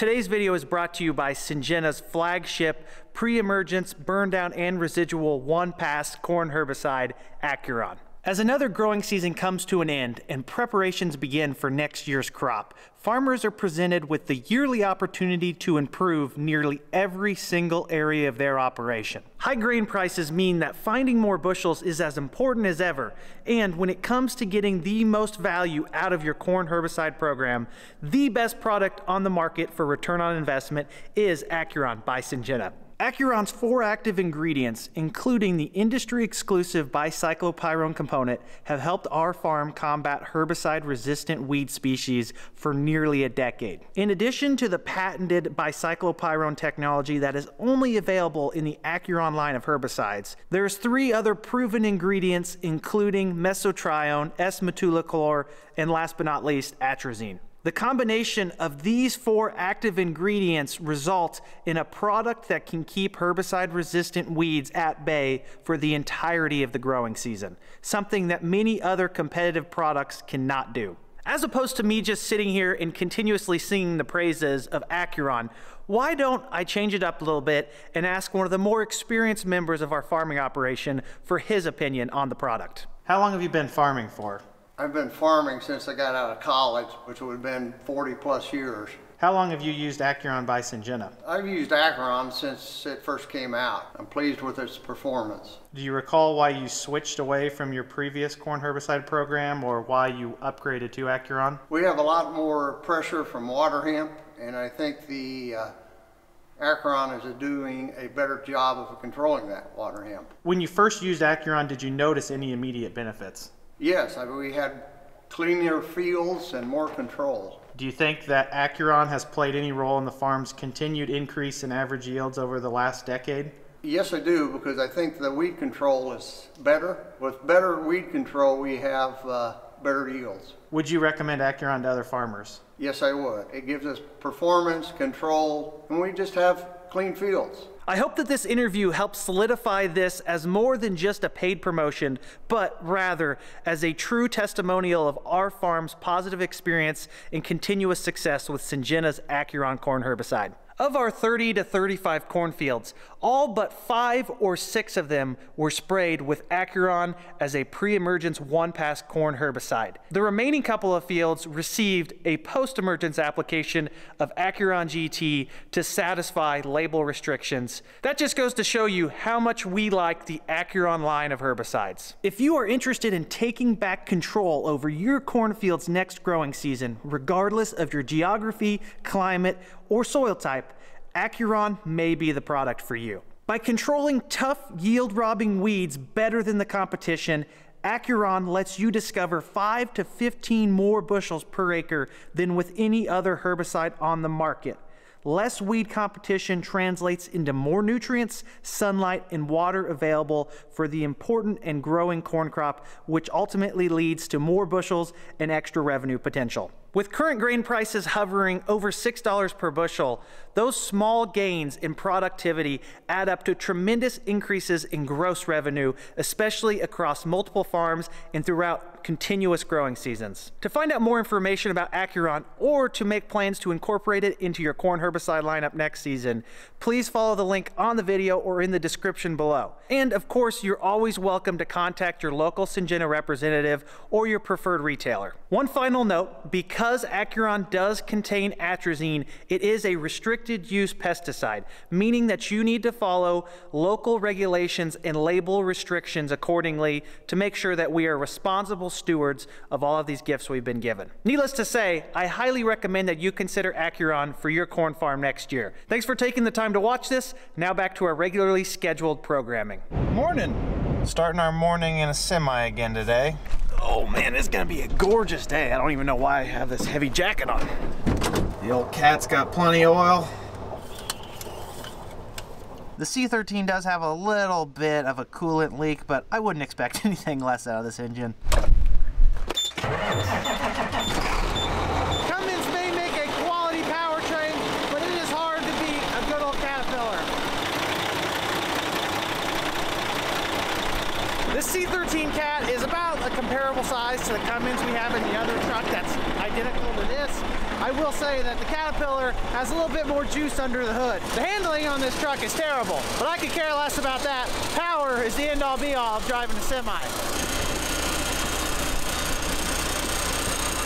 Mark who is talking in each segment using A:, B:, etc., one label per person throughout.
A: Today's video is brought to you by Syngenta's flagship pre-emergence, burndown, and residual one-pass corn herbicide, Acuron. As another growing season comes to an end and preparations begin for next year's crop, farmers are presented with the yearly opportunity to improve nearly every single area of their operation. High grain prices mean that finding more bushels is as important as ever, and when it comes to getting the most value out of your corn herbicide program, the best product on the market for return on investment is Acuron by Syngenta. Acuron's 4 active ingredients, including the industry-exclusive bicyclopyrone component, have helped our farm combat herbicide-resistant weed species for nearly a decade. In addition to the patented bicyclopyrone technology that is only available in the Acuron line of herbicides, there's 3 other proven ingredients, including mesotrione, S-metolachlor, and last but not least, atrazine. The combination of these 4 active ingredients result in a product that can keep herbicide-resistant weeds at bay for the entirety of the growing season, something that many other competitive products cannot do. As opposed to me just sitting here and continuously singing the praises of Acuron, why don't I change it up a little bit and ask one of the more experienced members of our farming operation for his opinion on the product? How long have you been farming for?
B: I've been farming since I got out of college, which would have been 40 plus years.
A: How long have you used Acuron by Syngenta?
B: I've used Acuron since it first came out. I'm pleased with its performance.
A: Do you recall why you switched away from your previous corn herbicide program or why you upgraded to Acuron?
B: We have a lot more pressure from water hemp, and I think the Acuron is doing a better job of controlling that water hemp.
A: When you first used Acuron, did you notice any immediate benefits?
B: Yes, we had cleaner fields and more control.
A: Do you think that Acuron has played any role in the farm's continued increase in average yields over the last decade?
B: Yes, I do, because I think the weed control is better. With better weed control, we have better yields.
A: Would you recommend Acuron to other farmers?
B: Yes, I would. It gives us performance, control, and we just have clean fields.
A: I hope that this interview helps solidify this as more than just a paid promotion, but rather as a true testimonial of our farm's positive experience and continuous success with Syngenta's Acuron corn herbicide. Of our 30 to 35 cornfields, all but 5 or 6 of them were sprayed with Acuron as a pre-emergence one-pass corn herbicide. The remaining couple of fields received a post-emergence application of Acuron GT to satisfy label restrictions. That just goes to show you how much we like the Acuron line of herbicides. If you are interested in taking back control over your cornfield's next growing season, regardless of your geography, climate, or soil type, Acuron may be the product for you. By controlling tough, yield-robbing weeds better than the competition, Acuron lets you discover 5 to 15 more bushels per acre than with any other herbicide on the market. Less weed competition translates into more nutrients, sunlight, and water available for the important and growing corn crop, which ultimately leads to more bushels and extra revenue potential. With current grain prices hovering over $6 per bushel, those small gains in productivity add up to tremendous increases in gross revenue, especially across multiple farms and throughout continuous growing seasons. To find out more information about Acuron or to make plans to incorporate it into your corn herbicide lineup next season, please follow the link on the video or in the description below. And of course, you're always welcome to contact your local Syngenta representative or your preferred retailer. One final note, because Acuron does contain atrazine, it is a restricted use pesticide, meaning that you need to follow local regulations and label restrictions accordingly to make sure that we are responsible stewards of all of these gifts we've been given. Needless to say, I highly recommend that you consider Acuron for your corn farm next year. Thanks for taking the time to watch this. Now back to our regularly scheduled programming. Morning. Starting our morning in a semi again today. Oh man, it's gonna be a gorgeous day. I don't even know why I have this heavy jacket on. The old cat's got plenty of oil. The C13 does have a little bit of a coolant leak, but I wouldn't expect anything less out of this engine. Cummins may make a quality powertrain, but it is hard to beat a good old Caterpillar. This C13 Cat is about a comparable size to the Cummins we have in the other truck that's identical to this. I will say that the Caterpillar has a little bit more juice under the hood. The handling on this truck is terrible, but I could care less about that. Power is the end-all be-all of driving a semi.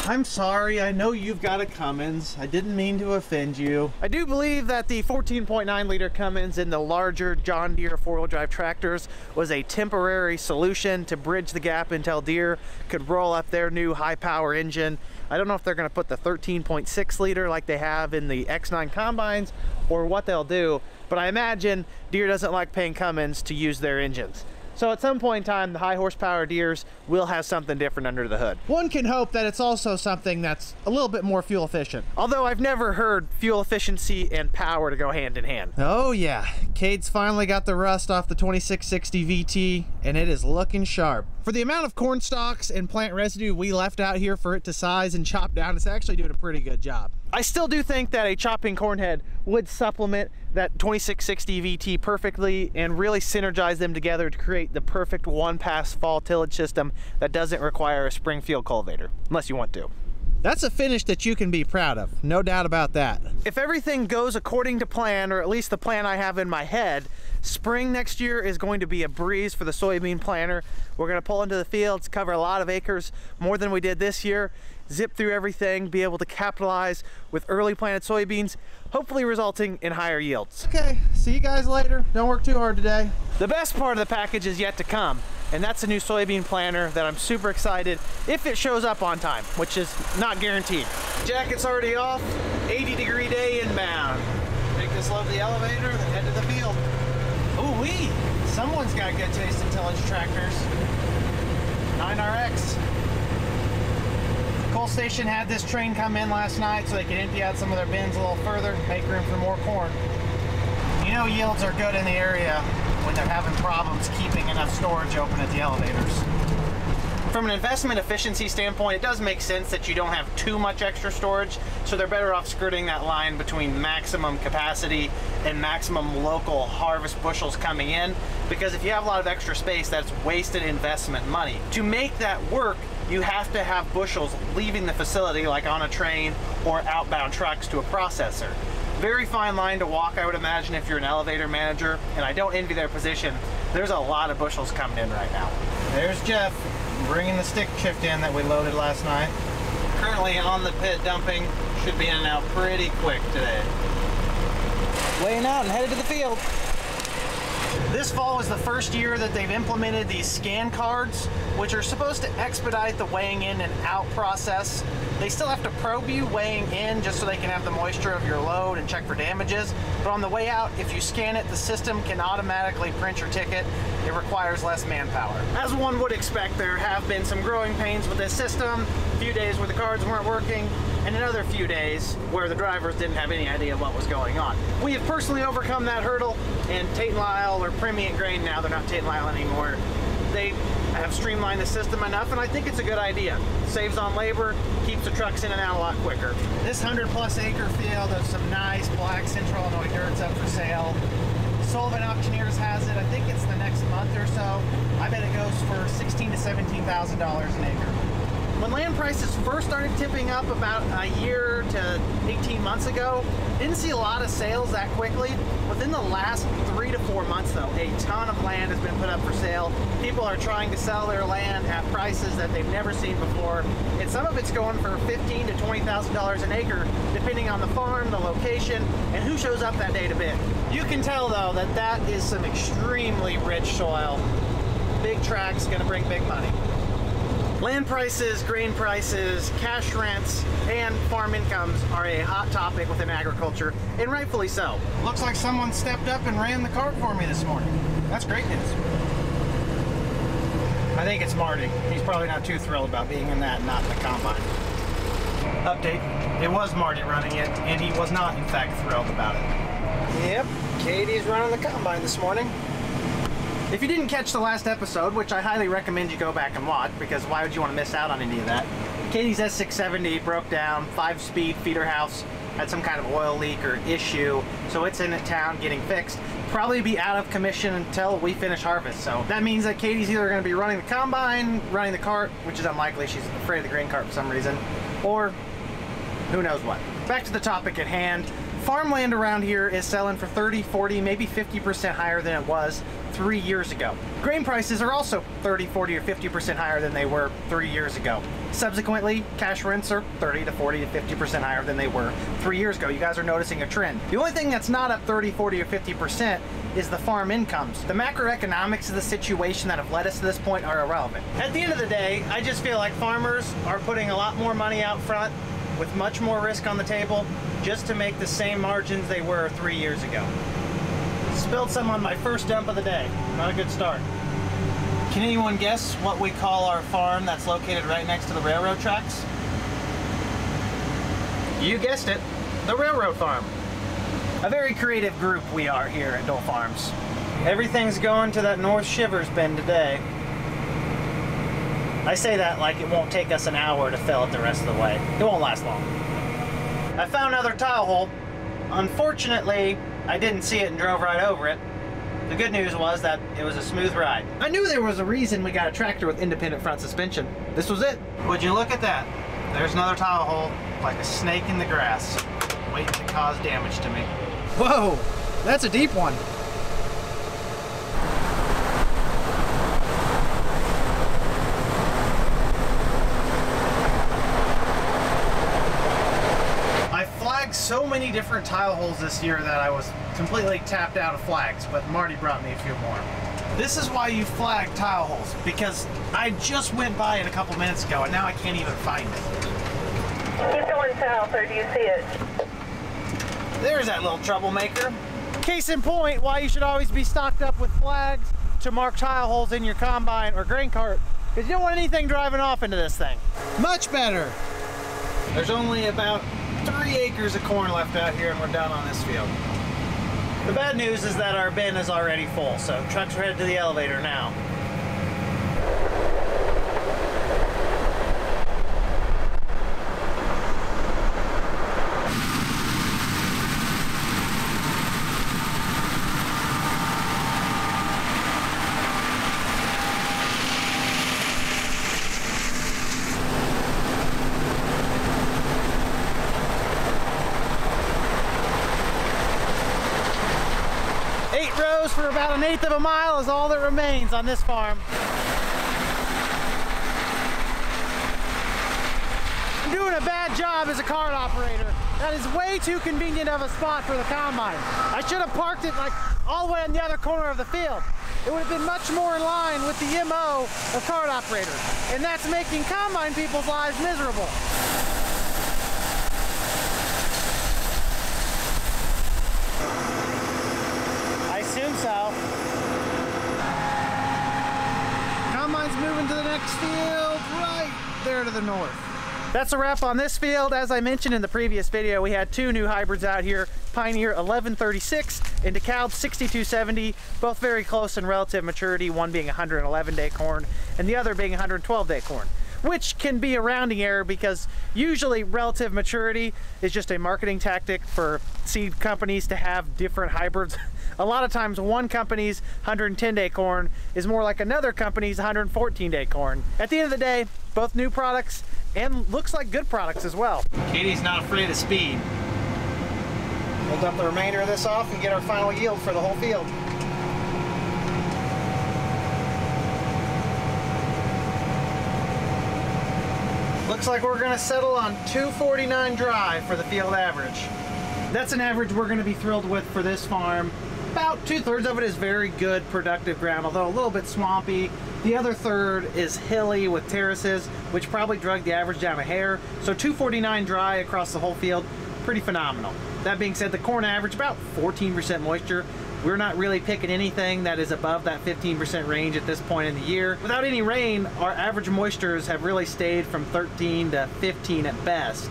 A: I'm sorry, I know you've got a Cummins. I didn't mean to offend you. I do believe that the 14.9 liter Cummins in the larger John Deere four-wheel drive tractors was a temporary solution to bridge the gap until Deere could roll up their new high power engine. I don't know if they're gonna put the 13.6 liter like they have in the X9 combines or what they'll do, but I imagine Deere doesn't like paying Cummins to use their engines. So at some point in time, the high horsepower Deeres will have something different under the hood. One can hope that it's also something that's a little bit more fuel efficient. Although I've never heard fuel efficiency and power to go hand in hand. Oh yeah, Cade's finally got the rust off the 2660 VT and it is looking sharp. For the amount of corn stalks and plant residue we left out here for it to size and chop down, it's actually doing a pretty good job. I still do think that a chopping corn head would supplement that 2660 VT perfectly and really synergize them together to create the perfect one-pass fall tillage system that doesn't require a spring field cultivator, unless you want to. That's a finish that you can be proud of, no doubt about that. If everything goes according to plan, or at least the plan I have in my head, spring next year is going to be a breeze for the soybean planter. We're gonna pull into the fields, cover a lot of acres, more than we did this year, zip through everything, be able to capitalize with early planted soybeans, hopefully resulting in higher yields. Okay, see you guys later. Don't work too hard today. The best part of the package is yet to come, and that's a new soybean planter that I'm super excited if it shows up on time, which is not guaranteed. Jacket's already off, 80-degree day inbound. Take this load to the elevator, then head to the field. Ooh-wee, someone's got good taste in tillage tractors. 9RX. Coal Station had this train come in last night so they could empty out some of their bins a little further, make room for more corn. You know yields are good in the area when they're having problems keeping enough storage open at the elevators. From an investment efficiency standpoint, it does make sense that you don't have too much extra storage, so they're better off skirting that line between maximum capacity and maximum local harvest bushels coming in, because if you have a lot of extra space, that's wasted investment money. To make that work, you have to have bushels leaving the facility, like on a train or outbound trucks to a processor. Very fine line to walk, I would imagine, if you're an elevator manager, and I don't envy their position. There's a lot of bushels coming in right now. There's Jeff bringing the stick shift in that we loaded last night. Currently on the pit dumping, should be in and out pretty quick today. Weighing out and headed to the field. This fall is the first year that they've implemented these scan cards, which are supposed to expedite the weighing in and out process. They still have to probe you weighing in just so they can have the moisture of your load and check for damages. But on the way out, if you scan it, the system can automatically print your ticket. It requires less manpower. As one would expect, there have been some growing pains with this system. A few days where the cards weren't working, and another few days where the drivers didn't have any idea what was going on. We have personally overcome that hurdle, and Tate & Lyle, or Premium Grain now, they're not Tate & Lyle anymore, they have streamlined the system enough, and I think it's a good idea. Saves on labor, keeps the trucks in and out a lot quicker. This 100+ acre field of some nice black Central Illinois dirt's up for sale. Sullivan Auctioneers has it. I think it's the next month or so. I bet it goes for $16,000 to $17,000 an acre. When land prices first started tipping up about a year to 18 months ago, didn't see a lot of sales that quickly. Within the last 3 to 4 months though, a ton of land has been put up for sale. People are trying to sell their land at prices that they've never seen before. And some of it's going for $15,000 to $20,000 an acre, depending on the farm, the location, and who shows up that day to bid. You can tell though that that is some extremely rich soil. Big tracts, gonna bring big money. Land prices, grain prices, cash rents, and farm incomes are a hot topic within agriculture, and rightfully so. Looks like someone stepped up and ran the cart for me this morning. That's great news. I think it's Marty. He's probably not too thrilled about being in that, not in the combine. Update, it was Marty running it, and he was not, in fact, thrilled about it. Yep, Katie's running the combine this morning. If you didn't catch the last episode, which I highly recommend you go back and watch, because why would you want to miss out on any of that? Katie's S670 broke down, 5-speed feeder house, had some kind of oil leak or issue, so it's in town getting fixed. probably be out of commission until we finish harvest. So that means that Katie's either going to be running the combine, running the cart, which is unlikely, she's afraid of the grain cart for some reason, or who knows what. Back to the topic at hand. Farmland around here is selling for 30, 40, maybe 50% higher than it was 3 years ago. Grain prices are also 30, 40, or 50% higher than they were 3 years ago. Subsequently, cash rents are 30 to 40 to 50% higher than they were 3 years ago. You guys are noticing a trend. The only thing that's not up 30, 40, or 50% is the farm incomes. The macroeconomics of the situation that have led us to this point are irrelevant. At the end of the day, I just feel like farmers are putting a lot more money out front with much more risk on the table just to make the same margins they were 3 years ago. Spilled some on my first dump of the day. Not a good start. Can anyone guess what we call our farm that's located right next to the railroad tracks? You guessed it, the railroad farm. A very creative group we are here at Dole Farms. Everything's going to that North Shivers bin today. I say that like it won't take us an hour to fill it the rest of the way. It won't last long. I found another tile hole. Unfortunately, I didn't see it and drove right over it. The good news was that it was a smooth ride. I knew there was a reason we got a tractor with independent front suspension. This was it. Would you look at that? There's another tile hole, like a snake in the grass, waiting to cause damage to me. Whoa, that's a deep one. So many different tile holes this year that I was completely tapped out of flags, but Marty brought me a few more. This is why you flag tile holes, because I just went by it a couple minutes ago and now I can't even find it.
C: Keep going south, or do you see it?
A: There's that little troublemaker. Case in point, why you should always be stocked up with flags to mark tile holes in your combine or grain cart, because you don't want anything driving off into this thing. Much better. There's only about 3 acres of corn left out here and we're done on this field. The bad news is that our bin is already full, so trucks are headed to the elevator now. For about 1/8 of a mile is all that remains on this farm. I'm doing a bad job as a cart operator. That is way too convenient of a spot for the combine. I should have parked it like all the way on the other corner of the field. It would have been much more in line with the MO of cart operators, and that's making combine people's lives miserable. So, combine's moving to the next field right there to the north. That's a wrap on this field. As I mentioned in the previous video, we had 2 new hybrids out here, Pioneer 1136 and DeKalb 6270, both very close in relative maturity, one being 111-day corn and the other being 112-day corn, which can be a rounding error because usually relative maturity is just a marketing tactic for seed companies to have different hybrids. A lot of times one company's 110-day corn is more like another company's 114-day corn. At the end of the day, both new products and looks like good products as well. Katie's not afraid of speed. We'll dump the remainder of this off and get our final yield for the whole field. Looks like we're gonna settle on 249 dry for the field average. That's an average we're gonna be thrilled with for this farm. About 2/3 of it is very good productive ground, although a little bit swampy. The other third is hilly with terraces, which probably drug the average down a hair. So 249 dry across the whole field, pretty phenomenal. That being said, the corn average about 14% moisture. We're not really picking anything that is above that 15% range at this point in the year. Without any rain, our average moistures have really stayed from 13 to 15 at best.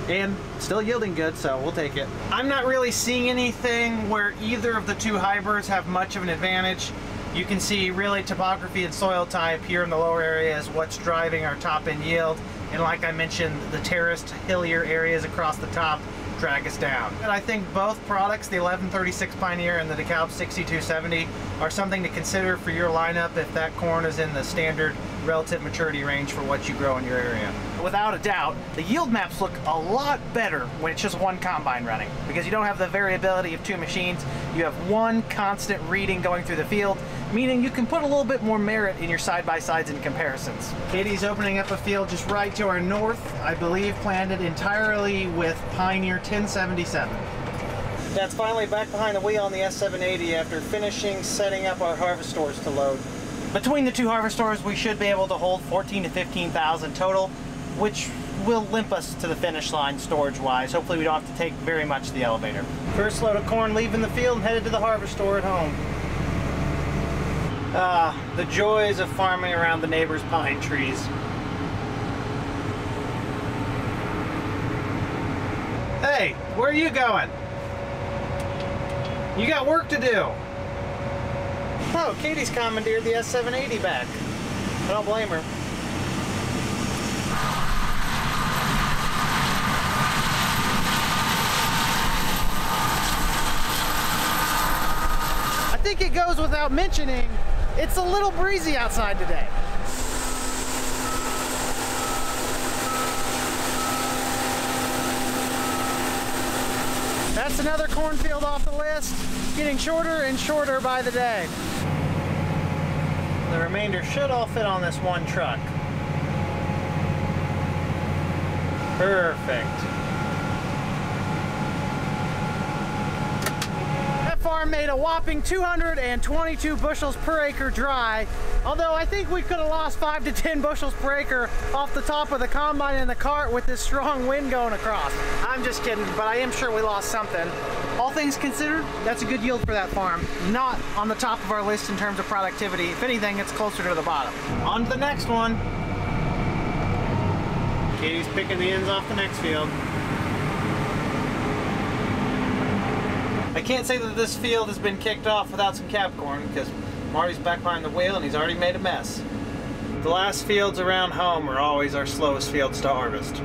A: And still yielding good, so we'll take it. I'm not really seeing anything where either of the 2 hybrids have much of an advantage. You can see really topography and soil type here in the lower area is what's driving our top end yield. And like I mentioned, the terraced, hillier areas across the top drag us down. And I think both products, the 1136 Pioneer and the DeKalb 6270, are something to consider for your lineup if that corn is in the standard relative maturity range for what you grow in your area. Without a doubt, the yield maps look a lot better when it's just one combine running, because you don't have the variability of two machines. You have one constant reading going through the field, meaning you can put a little bit more merit in your side-by-sides and comparisons. Katie's opening up a field just right to our north, I believe planted entirely with Pioneer 1077. That's finally back behind the wheel on the S780 after finishing setting up our harvestors to load. Between the two harvestors, we should be able to hold 14 to 15,000 total, which will limp us to the finish line storage-wise. Hopefully we don't have to take very much to the elevator. First load of corn leaving the field and headed to the harvestor at home. The joys of farming around the neighbor's pine trees. Hey, where are you going? You got work to do. Oh, Katie's commandeered the S780 back. I don't blame her. I think it goes without mentioning, it's a little breezy outside today. That's another cornfield off the list, getting shorter and shorter by the day. The remainder should all fit on this one truck. Perfect. That farm made a whopping 222 bushels per acre dry, although I think we could have lost 5 to 10 bushels per acre off the top of the combine and the cart with this strong wind going across. I'm just kidding, but I am sure we lost something. All things considered, that's a good yield for that farm. Not on the top of our list in terms of productivity. If anything, it's closer to the bottom. On to the next one. Katie's picking the ends off the next field. I can't say that this field has been kicked off without some cap corn, because Marty's back behind the wheel and he's already made a mess. The last fields around home are always our slowest fields to harvest.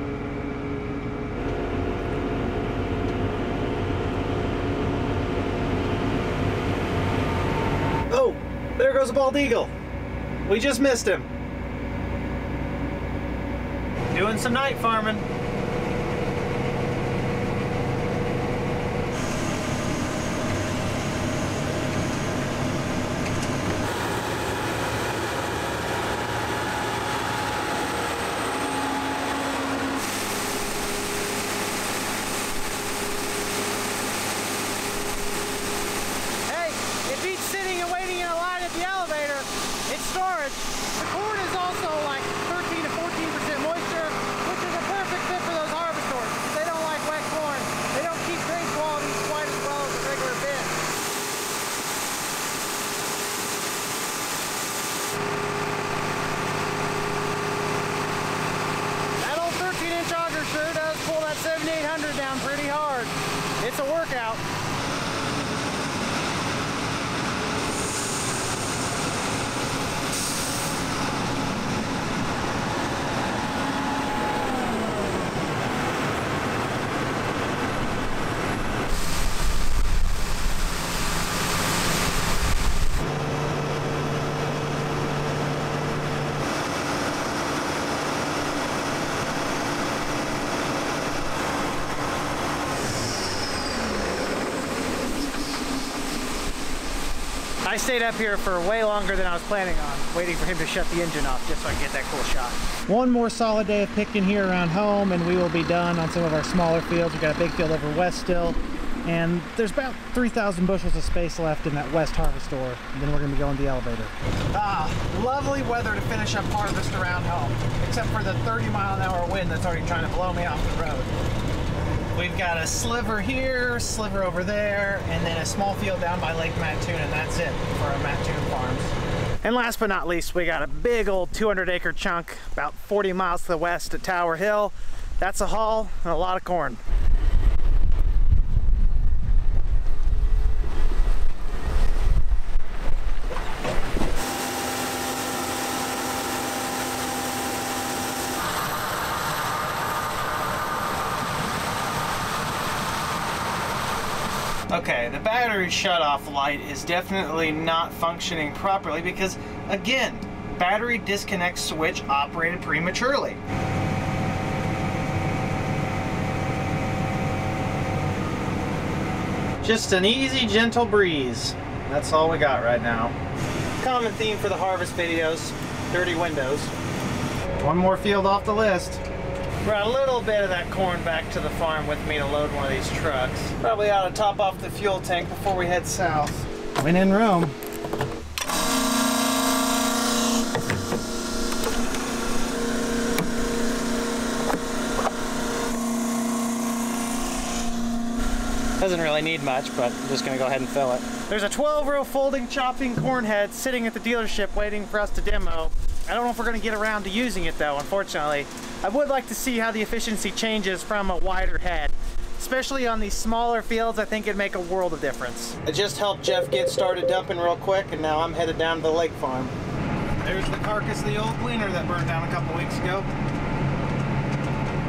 A: Oh, there goes a bald eagle. We just missed him. Doing some night farming. Storage. The corn is also like 13 to 14% moisture, which is a perfect fit for those harvestors. They don't like wet corn. They don't keep grain quality quite as well as a regular bin. That old 13-inch auger sure does pull that 7800 down pretty hard. It's a workout. I stayed up here for way longer than I was planning on, waiting for him to shut the engine off just so I can get that cool shot. One more solid day of picking here around home and we will be done on some of our smaller fields. We've got a big field over west still, and there's about 3,000 bushels of space left in that west harvestor, and then we're going to be going to the elevator. Lovely weather to finish up harvest around home, except for the 30-mile-an-hour wind that's already trying to blow me off the road. We've got a sliver here, sliver over there, and then a small field down by Lake Mattoon, and that's it for our Mattoon farms. And last but not least, we got a big old 200-acre chunk about 40 miles to the west at Tower Hill. That's a haul and a lot of corn. Okay, the battery shut-off light is definitely not functioning properly because, again, battery disconnect switch operated prematurely. Just an easy, gentle breeze. That's all we got right now. Common theme for the harvest videos, dirty windows. One more field off the list. Brought a little bit of that corn back to the farm with me to load one of these trucks. Probably ought to top off the fuel tank before we head south. When in Rome. Doesn't really need much, but I'm just gonna go ahead and fill it. There's a 12-row folding chopping corn head sitting at the dealership waiting for us to demo. I don't know if we're gonna get around to using it though, unfortunately. I would like to see how the efficiency changes from a wider head. Especially on these smaller fields, I think it'd make a world of difference. I just helped Jeff get started dumping real quick, and now I'm headed down to the lake farm. There's the carcass of the old gleaner that burned down a couple weeks ago.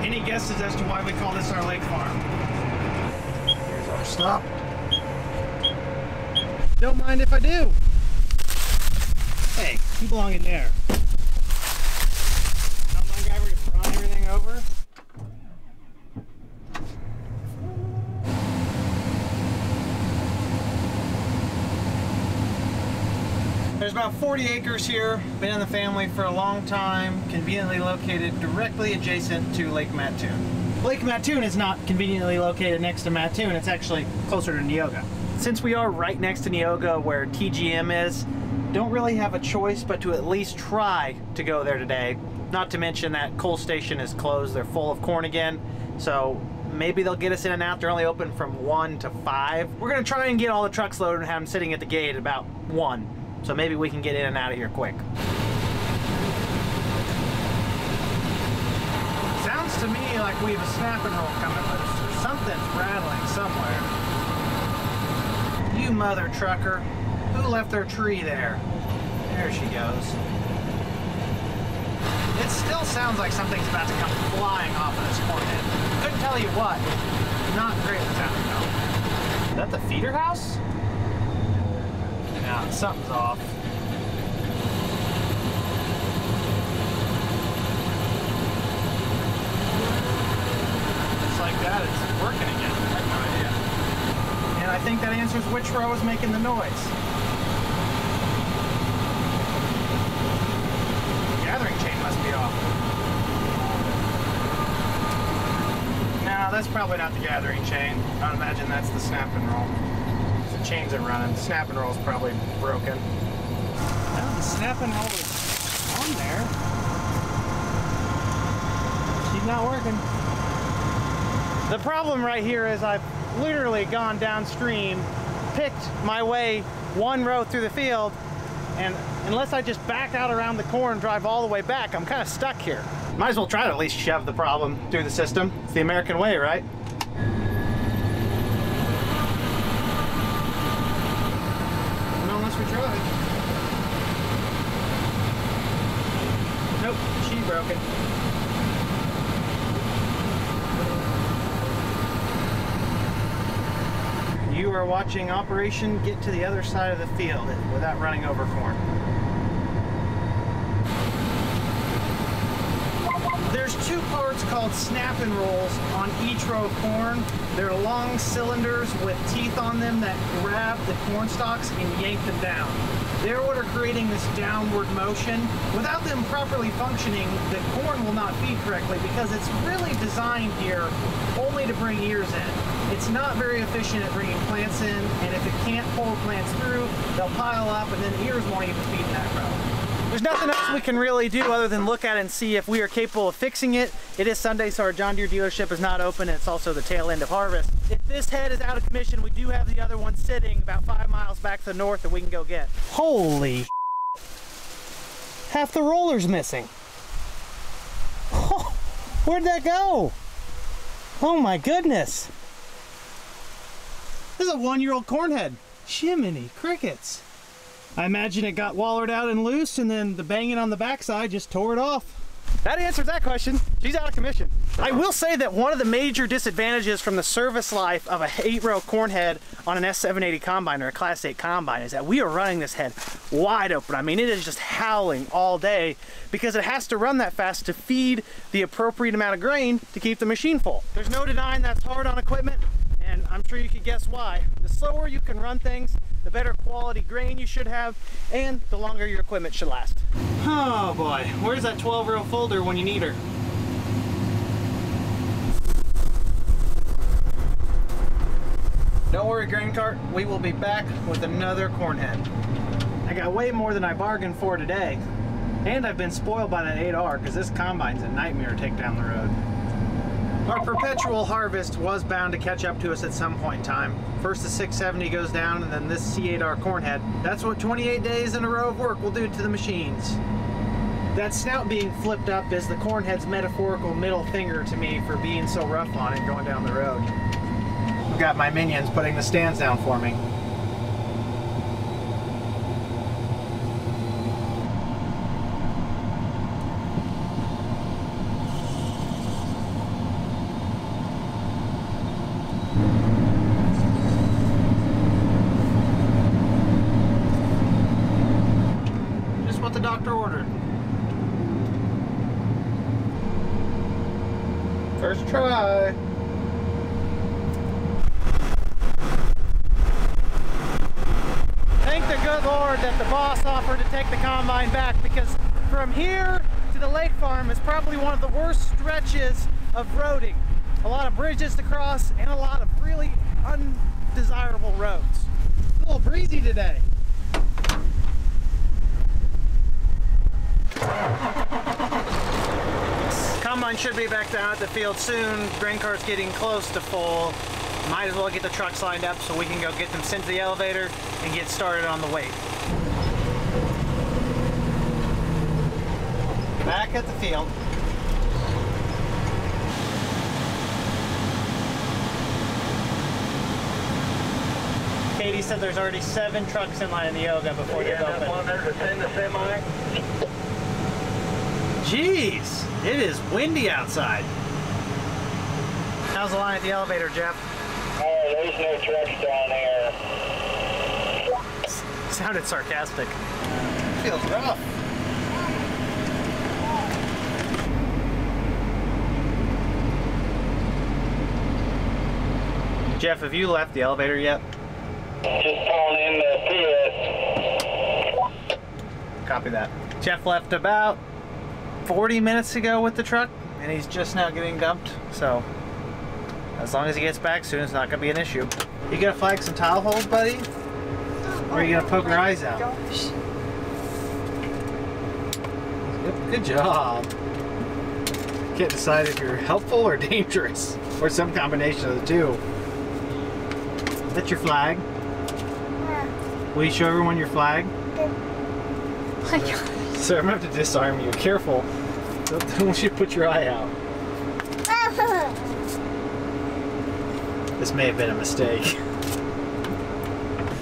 A: Any guesses as to why we call this our lake farm? Here's our stop. Don't mind if I do. Hey, you belong in there. Run everything over. There's about 40 acres here, been in the family for a long time, conveniently located directly adjacent to Lake Mattoon. Lake Mattoon is not conveniently located next to Mattoon, it's actually closer to Neoga. Since we are right next to Neoga where TGM is, don't really have a choice but to at least try to go there today. Not to mention that coal station is closed, they're full of corn again, so maybe they'll get us in and out. They're only open from 1 to 5. We're gonna try and get all the trucks loaded and have them sitting at the gate at about 1, so maybe we can get in and out of here quick. Sounds to me like we have a snap and roll coming loose. Something's rattling somewhere. You mother trucker, who left their tree there? There she goes. It still sounds like something's about to come flying off of this corn head. Couldn't tell you what. Not great with sounding though. Is that the feeder house? Yeah, something's off. Just like that, it's working again. I have no idea. And I think that answers which row is making the noise. Gathering chain must be off. No, that's probably not the gathering chain. I'd imagine that's the snap and roll. The chains are running. The snap and roll is probably broken. No, the snap and roll is on there. She's not working. The problem right here is I've literally gone downstream, picked my way 1 row through the field, and unless I just back out around the corn and drive all the way back, I'm kind of stuck here. Might as well try to at least shove the problem through the system. It's the American way, right? No, unless we try. Nope, she's broken. You are watching Operation Get to the Other Side of the Field without running over corn. There's 2 parts called snap and rolls on each row of corn. They're long cylinders with teeth on them that grab the corn stalks and yank them down. They're what are creating this downward motion. Without them properly functioning, the corn will not feed correctly because it's really designed here only to bring ears in. It's not very efficient at bringing plants in, and if it can't pull plants through, they'll pile up and then the ears won't even feed in that row. There's nothing else we can really do other than look at it and see if we are capable of fixing it. It is Sunday, so our John Deere dealership is not open, and it's also the tail end of harvest. If this head is out of commission, we do have the other one sitting about 5 miles back to the north that we can go get. Holy half the roller's missing. Oh, where'd that go? Oh my goodness. This is a 1-year-old corn head. Jiminy crickets. I imagine it got wallered out and loose, and then the banging on the backside just tore it off. that answers that question. She's out of commission. I will say that one of the major disadvantages from the service life of a 8-row corn head on an S780 combine or a Class 8 combine is that we are running this head wide open. I mean, it is just howling all day because it has to run that fast to feed the appropriate amount of grain to keep the machine full. There's no denying that's hard on equipment, and I'm sure you can guess why. The slower you can run things, the better quality grain you should have, and the longer your equipment should last. Oh boy, where's that 12-row folder when you need her? Don't worry, grain cart, we will be back with another corn head. I got way more than I bargained for today, and I've been spoiled by that 8R because this combine's a nightmare to take down the road. Our perpetual harvest was bound to catch up to us at some point in time. First the 670 goes down, and then this C8R corn head. That's what 28 days in a row of work will do to the machines. That snout being flipped up is the corn head's metaphorical middle finger to me for being so rough on it going down the road. I've got my minions putting the stands down for me. Just what the doctor ordered. First try. Thank the good Lord that the boss offered to take the combine back, because from here to the lake farm is probably one of the worst stretches of roading. A lot of bridges to cross and a lot of really undesirable roads. It's a little breezy today. Combine should be back down at the field soon. Grain cart's getting close to full. Might as well get the trucks lined up so we can go get them sent to the elevator and get started on the weight. Back at the field. Katie said there's already 7 trucks in line in the yoga before they open.
C: One there to send the semi.
A: Jeez, it is windy outside. How's the line at the elevator, Jeff?
C: Oh, there's no trucks down there.
A: Sounded sarcastic. Feels rough. Jeff, have you left the elevator yet?
C: Just pulling in the pit.
A: Copy that. Jeff left about 40 minutes ago with the truck, and he's just now getting dumped, so as long as he gets back soon, it's not going to be an issue. You gonna flag some tile holes, buddy? Or are you gonna poke your eyes out? Good job. Can't decide if you're helpful or dangerous, or some combination of the two. That's your flag. Will you show everyone your flag?
D: Oh my God.
A: Sir, I'm gonna have to disarm you. Careful. Don't want you to put your eye out. This may have been a mistake.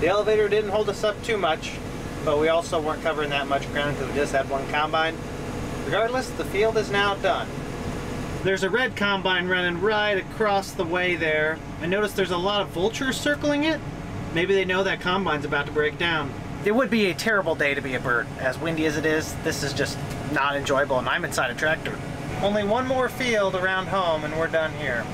A: The elevator didn't hold us up too much, but we also weren't covering that much ground because we just had one combine. Regardless, the field is now done. There's a red combine running right across the way there. I noticed there's a lot of vultures circling it. Maybe they know that combine's about to break down. It would be a terrible day to be a bird. As windy as it is, this is just not enjoyable, and I'm inside a tractor. Only one more field around home and we're done here.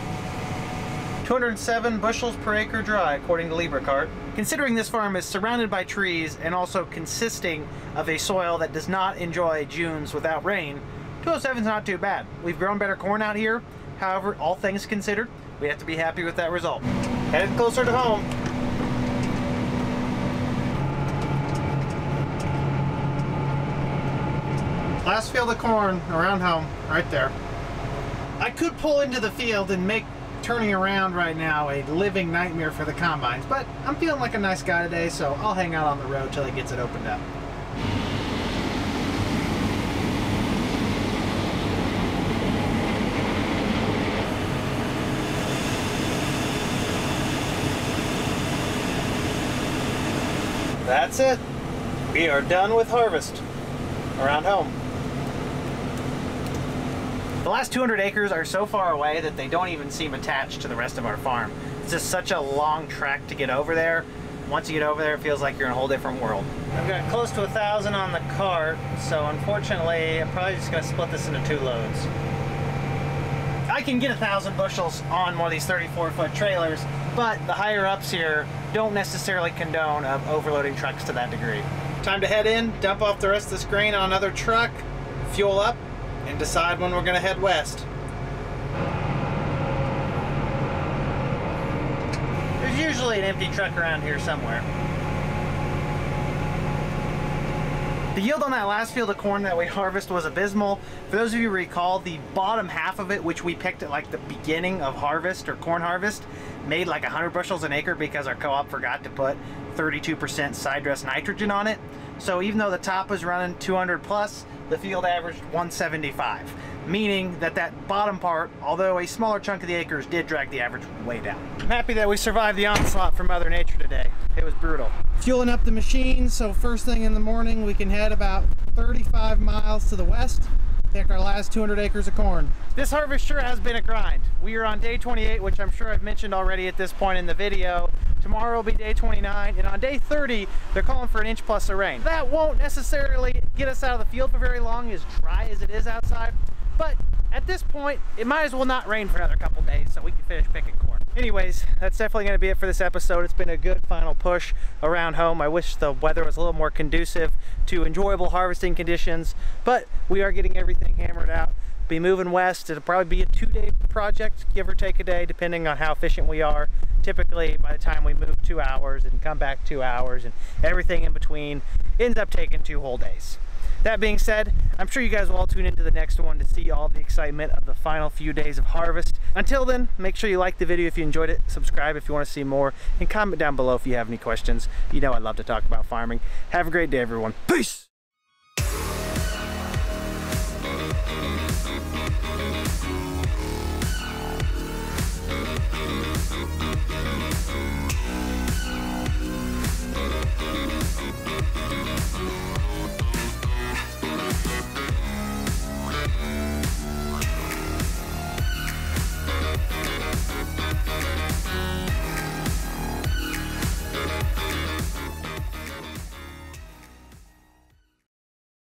A: 207 bushels per acre dry, according to LibreCart. Considering this farm is surrounded by trees and also consisting of a soil that does not enjoy Junes without rain, 207 is not too bad. We've grown better corn out here. However, all things considered, we have to be happy with that result. Headed closer to home. Last field of corn around home, right there. I could pull into the field and make turning around right now a living nightmare for the combines, but I'm feeling like a nice guy today, so I'll hang out on the road till he gets it opened up. That's it. We are done with harvest around home. last 200 acres are so far away that they don't even seem attached to the rest of our farm. It's just such a long trek to get over there. Once you get over there, it feels like you're in a whole different world. I've got close to 1,000 on the cart, so unfortunately, I'm probably just gonna split this into 2 loads. I can get 1,000 bushels on one of these 34-foot trailers, but the higher ups here don't necessarily condone of overloading trucks to that degree. Time to head in, dump off the rest of this grain on another truck, fuel up, and decide when we're gonna head west. There's usually an empty truck around here somewhere. The yield on that last field of corn that we harvested was abysmal. For those of you who recall, the bottom half of it, which we picked at like the beginning of harvest or corn harvest, made like 100 bushels an acre because our co-op forgot to put 32% side dress nitrogen on it. So even though the top was running 200 plus, the field averaged 175, meaning that that bottom part, although a smaller chunk of the acres, did drag the average way down. I'm happy that we survived the onslaught from Mother Nature today. It was brutal. Fueling up the machine, so first thing in the morning we can head about 35 miles to the west, pick our last 200 acres of corn. This harvest sure has been a grind. We are on day 28, which I'm sure I've mentioned already at this point in the video. Tomorrow will be day 29, and on day 30, they're calling for 1 inch plus of rain. That won't necessarily get us out of the field for very long, as dry as it is outside, but at this point, it might as well not rain for another couple days so we can finish picking corn. Anyways, that's definitely going to be it for this episode. It's been a good final push around home. I wish the weather was a little more conducive to enjoyable harvesting conditions, but we are getting everything hammered out. Be moving west. It'll probably be a 2-day project, give or take a day, depending on how efficient we are. Typically, by the time we move 2 hours and come back 2 hours and everything in between, ends up taking 2 whole days. That being said, I'm sure you guys will all tune into the next one to see all the excitement of the final few days of harvest. Until then, make sure you like the video if you enjoyed it, subscribe if you want to see more, and comment down below if you have any questions. You know I love to talk about farming. Have a great day, everyone. Peace!